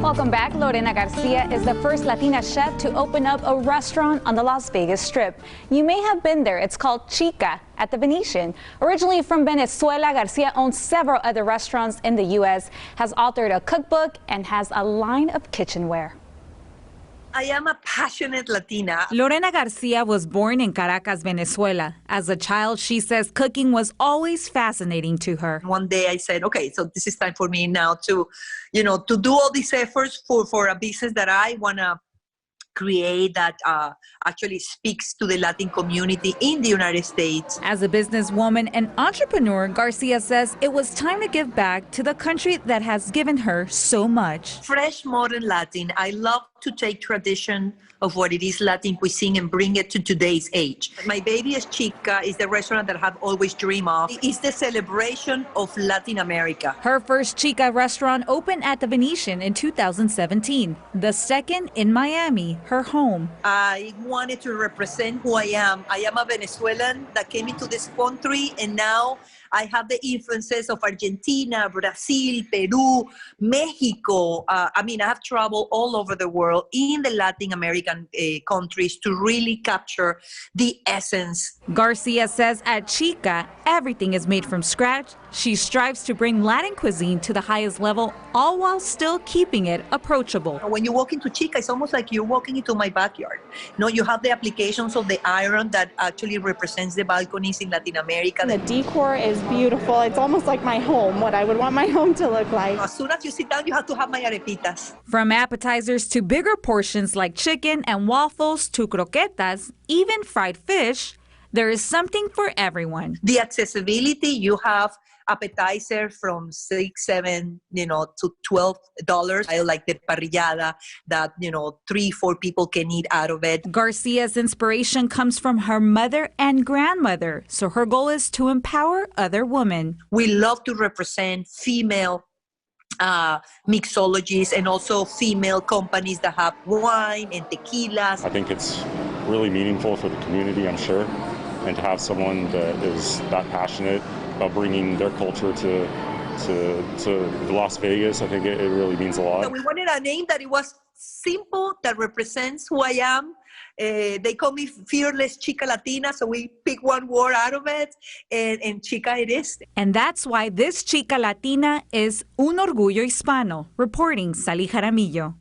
Welcome back. Lorena Garcia is the first Latina chef to open up a restaurant on the Las Vegas Strip. You may have been there. It's called Chica at the Venetian. Originally from Venezuela, Garcia owns several other restaurants in the U.S., has authored a cookbook, and has a line of kitchenware. I am a passionate Latina. Lorena Garcia was born in Caracas, Venezuela. As a child, she says cooking was always fascinating to her. One day I said, okay, so this is time for me now to, to do all these efforts for a business that I want to create that actually speaks to the Latin community in the United States. As a businesswoman and entrepreneur, Garcia says it was time to give back to the country that has given her so much. Fresh, modern Latin. I love to take tradition of what it is Latin cuisine and bring it to today's age. My baby is Chica, is the restaurant that I've always dreamed of. It's the celebration of Latin America. Her first Chica restaurant opened at the Venetian in 2017, the second in Miami, her home. I wanted to represent who I am. I am a Venezuelan that came into this country, and now I have the influences of Argentina, Brazil, Peru, Mexico. I have traveled all over the world in the Latin American countries to really capture the essence. Garcia says at Chica, everything is made from scratch. She strives to bring Latin cuisine to the highest level, all while still keeping it approachable. When you walk into Chica, it's almost like you're walking into my backyard. You have the applications of the iron that actually represents the balconies in Latin America. The decor is beautiful. It's almost like my home, what I would want my home to look like. As soon as you sit down, you have to have my arepitas. From appetizers to bigger portions like chicken and waffles to croquetas, even fried fish, there is something for everyone. The accessibility, you have appetizer from $6, $7, to $12. I like the parrillada that, 3-4 people can eat out of it. Garcia's inspiration comes from her mother and grandmother, so her goal is to empower other women. We love to represent female mixologies and also female companies that have wine and tequilas. I think it's really meaningful for the community, I'm sure, and to have someone that is that passionate about bringing their culture to Las Vegas, I think it really means a lot. So we wanted a name that it was simple, that represents who I am. They call me Fearless Chica Latina, so we pick one word out of it, and Chica it is. And that's why this Chica Latina is un orgullo hispano. Reporting, Sally Jaramillo.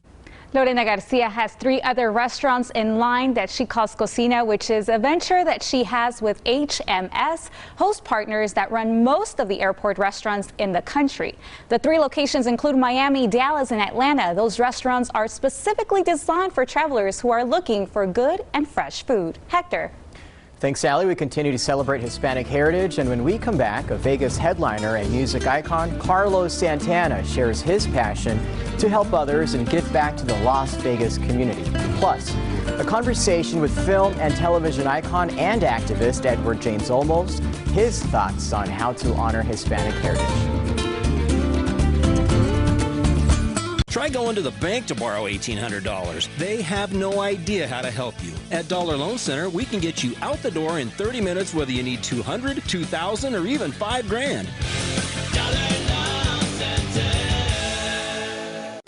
Lorena Garcia has 3 other restaurants in line that she calls Cocina, which is a venture that she has with HMS, host partners that run most of the airport restaurants in the country. The 3 locations include Miami, Dallas, and Atlanta. Those restaurants are specifically designed for travelers who are looking for good and fresh food. Hector. Thanks, Sally. We continue to celebrate Hispanic heritage, and when we come back, a Vegas headliner and music icon, Carlos Santana, shares his passion to help others and give back to the Las Vegas community. Plus, a conversation with film and television icon and activist Edward James Olmos, his thoughts on how to honor Hispanic heritage. Try going to the bank to borrow $1,800. They have no idea how to help you. At Dollar Loan Center, we can get you out the door in 30 minutes whether you need $200, $2,000, or even $5,000.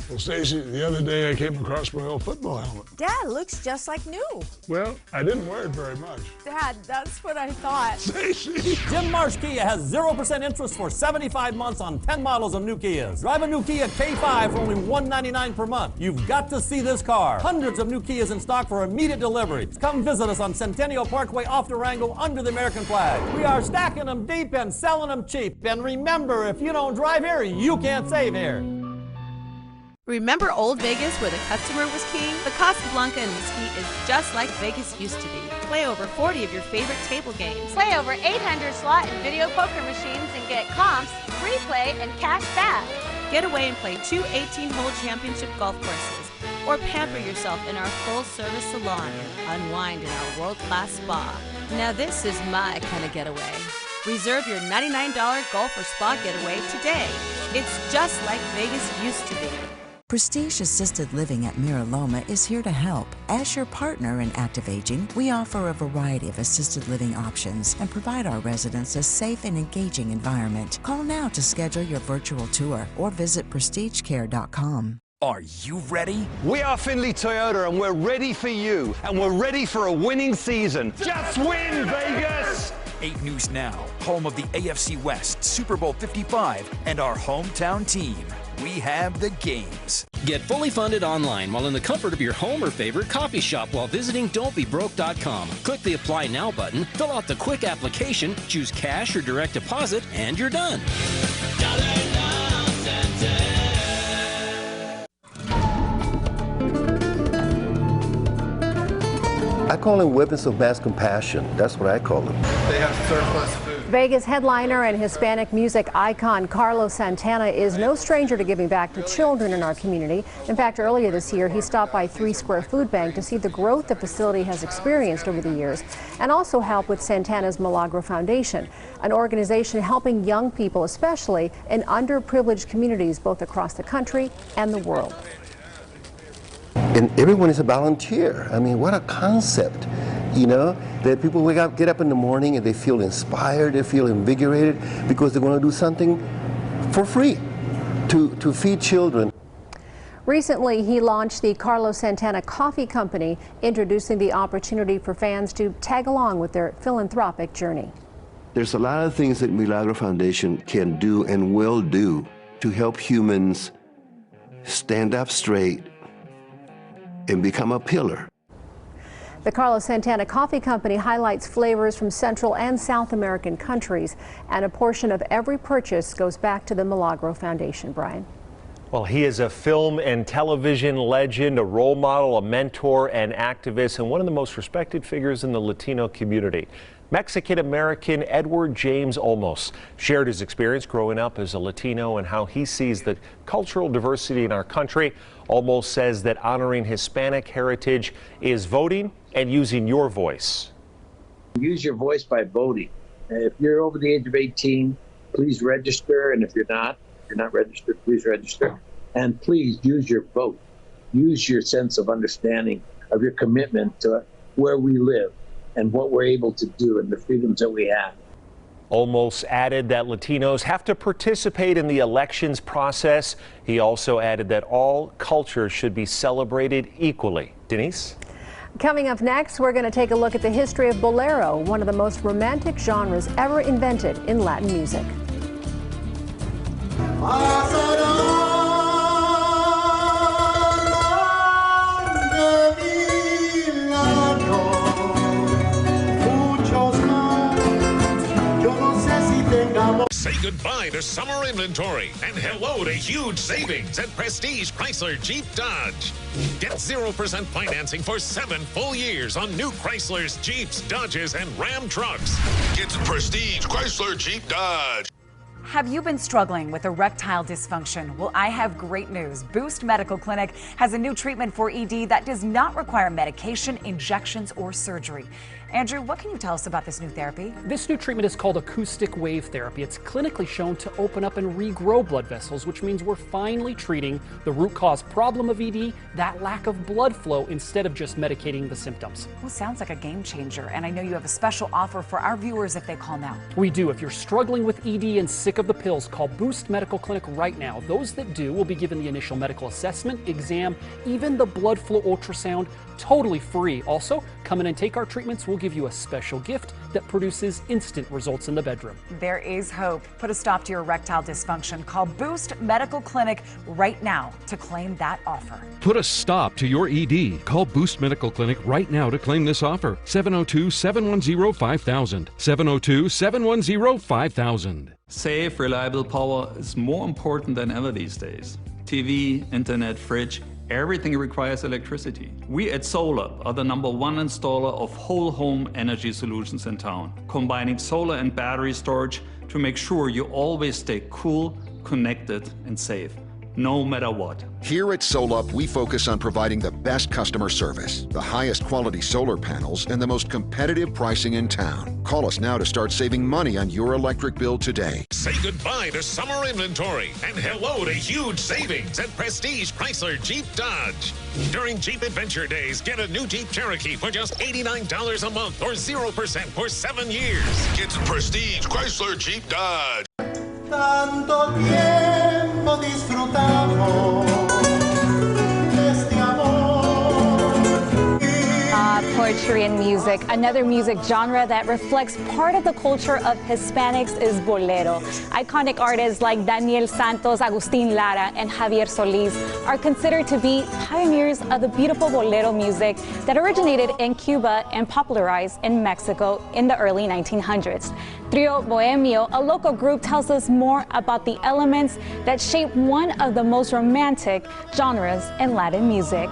Well, Stacy, the other day I came across my old football helmet. Dad, looks just like new. Well, I didn't wear it very much. Dad, that's what I thought. Stacy! Jim Marsh Kia has 0% interest for 75 months on 10 models of new Kias. Drive a new Kia K5 for only $199 per month. You've got to see this car. Hundreds of new Kias in stock for immediate delivery. Come visit us on Centennial Parkway off Durango under the American flag. We are stacking them deep and selling them cheap. And remember, if you don't drive here, you can't save here. Remember Old Vegas where the customer was king? The Casablanca in Mesquite is just like Vegas used to be. Play over 40 of your favorite table games. Play over 800 slot and video poker machines and get comps, free play, and cash back. Get away and play 2 18-hole championship golf courses. Or pamper yourself in our full-service salon and unwind in our world-class spa. Now this is my kind of getaway. Reserve your $99 golf or spa getaway today. It's just like Vegas used to be. Prestige Assisted Living at Mira Loma is here to help. As your partner in active aging, we offer a variety of assisted living options and provide our residents a safe and engaging environment. Call now to schedule your virtual tour or visit prestigecare.com. Are you ready? We are Findlay Toyota and we're ready for you. And we're ready for a winning season. Just win, Vegas! 8 News Now, home of the AFC West, Super Bowl 55, and our hometown team. We have the games. Get fully funded online while in the comfort of your home or favorite coffee shop while visiting don'tbebroke.com. Click the Apply Now button, fill out the quick application, choose cash or direct deposit, and you're done. I call them weapons of mass compassion. That's what I call them. They have surplus food. Vegas headliner and Hispanic music icon Carlos Santana is no stranger to giving back to children in our community. In fact, earlier this year, he stopped by 3 Square Food Bank to see the growth the facility has experienced over the years and also help with Santana's Milagro Foundation, an organization helping young people, especially in underprivileged communities both across the country and the world. And everyone is a volunteer. I mean, what a concept, you know, that people get up in the morning and they feel inspired, they feel invigorated because they're going to do something for free to feed children. Recently, he launched the Carlos Santana Coffee Company, introducing the opportunity for fans to tag along with their philanthropic journey. There's a lot of things that Milagro Foundation can do and will do to help humans stand up straight and become a pillar. The Carlos Santana Coffee Company highlights flavors from Central and South American countries, and a portion of every purchase goes back to the Milagro Foundation. Brian. Well, he is a film and television legend, a role model, a mentor and activist, and one of the most respected figures in the Latino community. Mexican-American Edward James Olmos shared his experience growing up as a Latino and how he sees the cultural diversity in our country. Olmos says that honoring Hispanic heritage is voting and using your voice. Use your voice by voting. If you're over the age of 18, please register. And if you're not registered, please register. And please use your vote. Use your sense of understanding of your commitment to where we live and what we're able to do and the freedoms that we have. Olmos added that Latinos have to participate in the elections process. He also added that all cultures should be celebrated equally. Denise? Coming up next, we're going to take a look at the history of bolero, one of the most romantic genres ever invented in Latin music. Say goodbye to summer inventory and hello to huge savings at Prestige Chrysler Jeep Dodge. Get 0% financing for 7 full years on new Chryslers, Jeeps, Dodges, and Ram trucks. Get to Prestige Chrysler Jeep Dodge. Have you been struggling with erectile dysfunction? Well, I have great news. Boost Medical Clinic has a new treatment for ED that does not require medication, injections, or surgery. Andrew, what can you tell us about this new therapy? This new treatment is called acoustic wave therapy. It's clinically shown to open up and regrow blood vessels, which means we're finally treating the root cause problem of ED, that lack of blood flow, instead of just medicating the symptoms. Well, sounds like a game changer, and I know you have a special offer for our viewers if they call now. We do. If you're struggling with ED and sick of the pills, call Boost Medical Clinic right now. Those that do will be given the initial medical assessment, exam, even the blood flow ultrasound, totally free. Also, come in and take our treatments. We'll give you a special gift that produces instant results in the bedroom. There is hope. Put a stop to your erectile dysfunction. Call Boost Medical Clinic right now to claim that offer. Put a stop to your ED. Call Boost Medical Clinic right now to claim this offer. 702-710-5000. 702-710-5000. Safe, reliable power is more important than ever these days. TV, internet, fridge, everything requires electricity. We at SolarUp are the #1 installer of whole home energy solutions in town, combining solar and battery storage to make sure you always stay cool, connected, and safe, no matter what. Here at SolarUp, we focus on providing the best customer service, the highest quality solar panels, and the most competitive pricing in town. Call us now to start saving money on your electric bill today. Say goodbye to summer inventory and hello to huge savings at Prestige Chrysler Jeep Dodge. During Jeep Adventure Days, get a new Jeep Cherokee for just $89 a month or 0% for 7 years. Get the Prestige Chrysler Jeep Dodge. Tanto tiempo disfrutamos este amor. Poetry and music. Another music genre that reflects part of the culture of Hispanics is bolero. Iconic artists like Daniel Santos, Agustin Lara, and Javier Solis are considered to be pioneers of the beautiful bolero music that originated in Cuba and popularized in Mexico in the early 1900s. Trio Bohemio, a local group, tells us more about the elements that shape one of the most romantic genres in Latin music.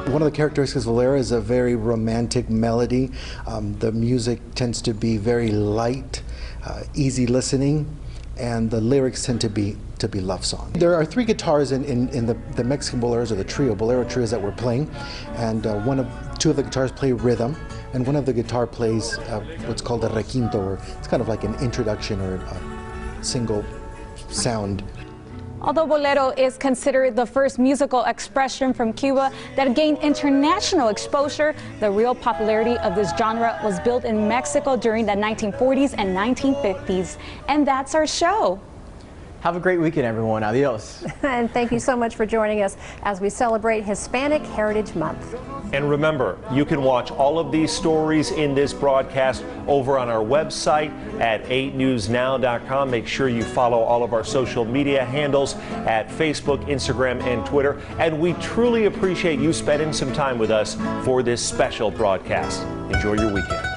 One of the characteristics of bolero is a very romantic melody. The music tends to be very light, easy listening, and the lyrics tend to be love songs. There are 3 guitars in the Mexican boleros, or the bolero trios that we're playing, and 2 of the guitars play rhythm, and one of the guitar plays what's called a requinto, or it's kind of like an introduction or a single sound. Although bolero is considered the first musical expression from Cuba that gained international exposure, the real popularity of this genre was built in Mexico during the 1940s and 1950s. And that's our show. Have a great weekend, everyone. Adios. And thank you so much for joining us as we celebrate Hispanic Heritage Month. And remember, you can watch all of these stories in this broadcast over on our website at 8newsnow.com. Make sure you follow all of our social media handles at Facebook, Instagram, and Twitter. And we truly appreciate you spending some time with us for this special broadcast. Enjoy your weekend.